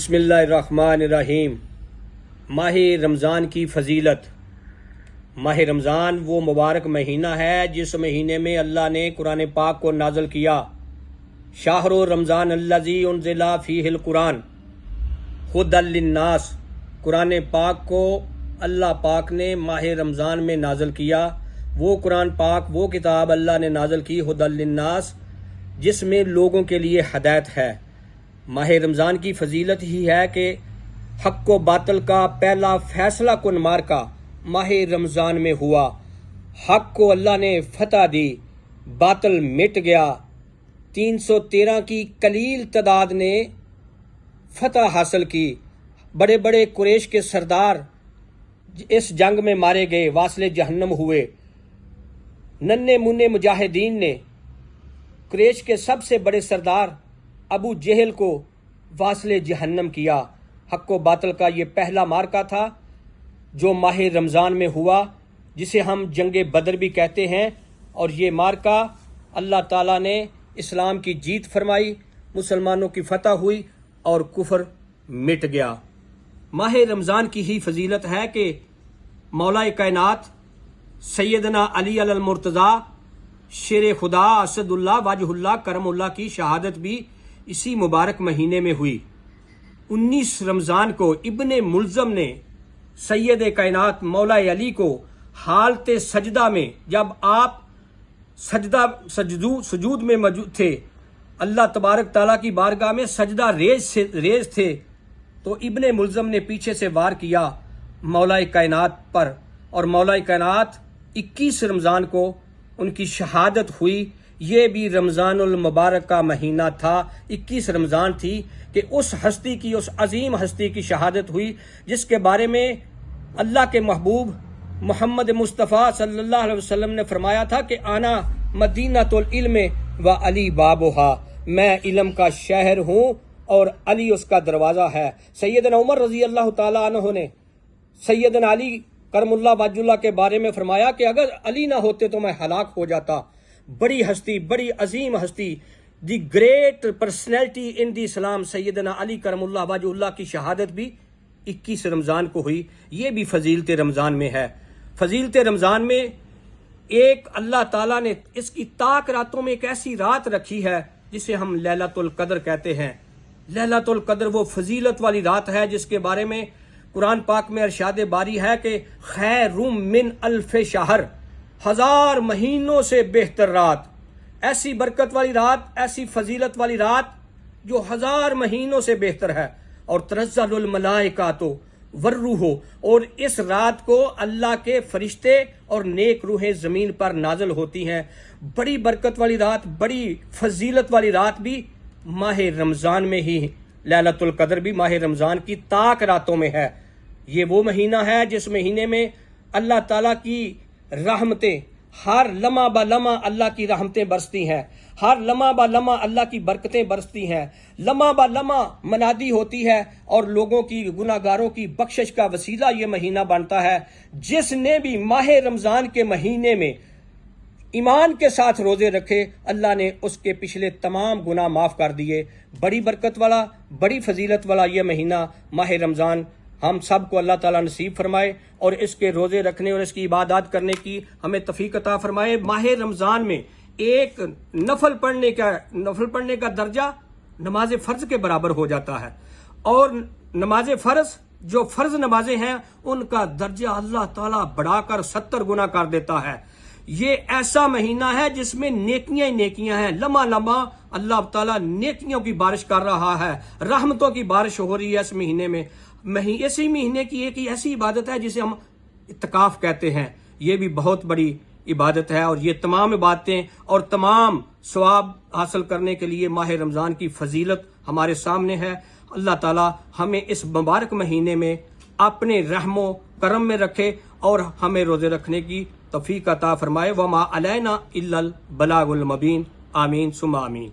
بسم اللہ الرحمن الرحیم۔ ماہ رمضان کی فضیلت۔ ماہ رمضان وہ مبارک مہینہ ہے جس مہینے میں اللہ نے قرآن پاک کو نازل کیا۔ شہر رمضان الذی انزل فیہ القرآن ھدی للناس۔ قرآن پاک کو اللہ پاک نے ماہ رمضان میں نازل کیا۔ وہ قرآن پاک وہ کتاب اللہ نے نازل کی ھدی للناس جس میں لوگوں کے لیے ہدایت ہے۔ ماہ رمضان کی فضیلت ہی ہے کہ حق و باطل کا پہلا فیصلہ کن معرکہ ماہ رمضان میں ہوا۔ حق کو اللہ نے فتح دی، باطل مٹ گیا۔ 313 کی قلیل تعداد نے فتح حاصل کی۔ بڑے بڑے قریش کے سردار اس جنگ میں مارے گئے، واصل جہنم ہوئے۔ ننھے منھے مجاہدین نے قریش کے سب سے بڑے سردار ابو جہل کو واصل جہنم کیا۔ حق و باطل کا یہ پہلا معرکہ تھا جو ماہ رمضان میں ہوا، جسے ہم جنگ بدر بھی کہتے ہیں، اور یہ معرکہ اللہ تعالیٰ نے اسلام کی جیت فرمائی، مسلمانوں کی فتح ہوئی اور کفر مٹ گیا۔ ماہ رمضان کی ہی فضیلت ہے کہ مولا کائنات سیدنا علی المرتضیٰ شیر خدا اسد اللہ وجہ اللہ کرم اللہ کی شہادت بھی اسی مبارک مہینے میں ہوئی۔ 19 رمضان کو ابن ملزم نے سید کائنات مولا علی کو حالت سجدہ میں، جب آپ سجود میں موجود تھے، اللہ تبارک تعالیٰ کی بارگاہ میں سجدہ ریز تھے، تو ابن ملزم نے پیچھے سے وار کیا مولا کائنات پر، اور مولا کائنات 21 رمضان کو ان کی شہادت ہوئی۔ یہ بھی رمضان المبارک کا مہینہ تھا، 21 رمضان تھی کہ اس ہستی کی، اس عظیم ہستی کی شہادت ہوئی جس کے بارے میں اللہ کے محبوب محمد مصطفیٰ صلی اللہ علیہ وسلم نے فرمایا تھا کہ آنا مدینۃ العلم و علی بابھا، میں علم کا شہر ہوں اور علی اس کا دروازہ ہے۔ سیدنا عمر رضی اللہ تعالیٰ عنہ نے سیدنا علی کرم اللہ وجہ اللہ کے بارے میں فرمایا کہ اگر علی نہ ہوتے تو میں ہلاک ہو جاتا۔ بڑی ہستی، بڑی عظیم ہستی، دی گریٹ پرسنالٹی ان دی اسلام، سیدنا علی کرم اللہ وجہ اللہ کی شہادت بھی 21 رمضان کو ہوئی۔ یہ بھی فضیلت رمضان میں ہے۔ فضیلت رمضان میں ایک اللہ تعالیٰ نے اس کی طاق راتوں میں ایک ایسی رات رکھی ہے جسے ہم لیلۃ القدر کہتے ہیں۔ لیلۃ القدر وہ فضیلت والی رات ہے جس کے بارے میں قرآن پاک میں ارشاد باری ہے کہ خیر من الف شہر، 1000 مہینوں سے بہتر رات۔ ایسی برکت والی رات، ایسی فضیلت والی رات جو 1000 مہینوں سے بہتر ہے۔ اور تنزل الملائکۃ والروح، اور اس رات کو اللہ کے فرشتے اور نیک روحیں زمین پر نازل ہوتی ہیں۔ بڑی برکت والی رات، بڑی فضیلت والی رات بھی ماہ رمضان میں ہی، لیلۃ القدر بھی ماہ رمضان کی طاق راتوں میں ہے۔ یہ وہ مہینہ ہے جس مہینے میں اللہ تعالیٰ کی رحمتیں، ہر لمحہ با لمحہ اللہ کی رحمتیں برستی ہیں، ہر لمحہ با لمحہ اللہ کی برکتیں برستی ہیں، لمحہ با لمحہ منادی ہوتی ہے، اور لوگوں کی، گناہ گاروں کی بخشش کا وسیلہ یہ مہینہ بنتا ہے۔ جس نے بھی ماہ رمضان کے مہینے میں ایمان کے ساتھ روزے رکھے، اللہ نے اس کے پچھلے تمام گناہ معاف کر دیے۔ بڑی برکت والا، بڑی فضیلت والا یہ مہینہ ماہ رمضان ہم سب کو اللہ تعالیٰ نصیب فرمائے، اور اس کے روزے رکھنے اور اس کی عبادات کرنے کی ہمیں توفیق عطا فرمائے۔ ماہ رمضان میں ایک نفل پڑھنے کا درجہ نماز فرض کے برابر ہو جاتا ہے، اور نماز فرض، جو فرض نمازیں ہیں، ان کا درجہ اللہ تعالیٰ بڑھا کر 70 گنا کر دیتا ہے۔ یہ ایسا مہینہ ہے جس میں نیکیاں ہی نیکیاں ہیں، لمحہ لمحہ اللہ تعالیٰ نیکیوں کی بارش کر رہا ہے، رحمتوں کی بارش ہو رہی ہے اس مہینے میں۔ اسی مہینے کی ایک ایسی عبادت ہے جسے ہم اعتکاف کہتے ہیں، یہ بھی بہت بڑی عبادت ہے، اور یہ تمام عبادتیں اور تمام ثواب حاصل کرنے کے لیے ماہ رمضان کی فضیلت ہمارے سامنے ہے۔ اللہ تعالیٰ ہمیں اس مبارک مہینے میں اپنے رحم و کرم میں رکھے اور ہمیں روزے رکھنے کی توفیق عطا فرمائے۔ وما علینا الا البلاغ المبین۔ آمین ثم آمین۔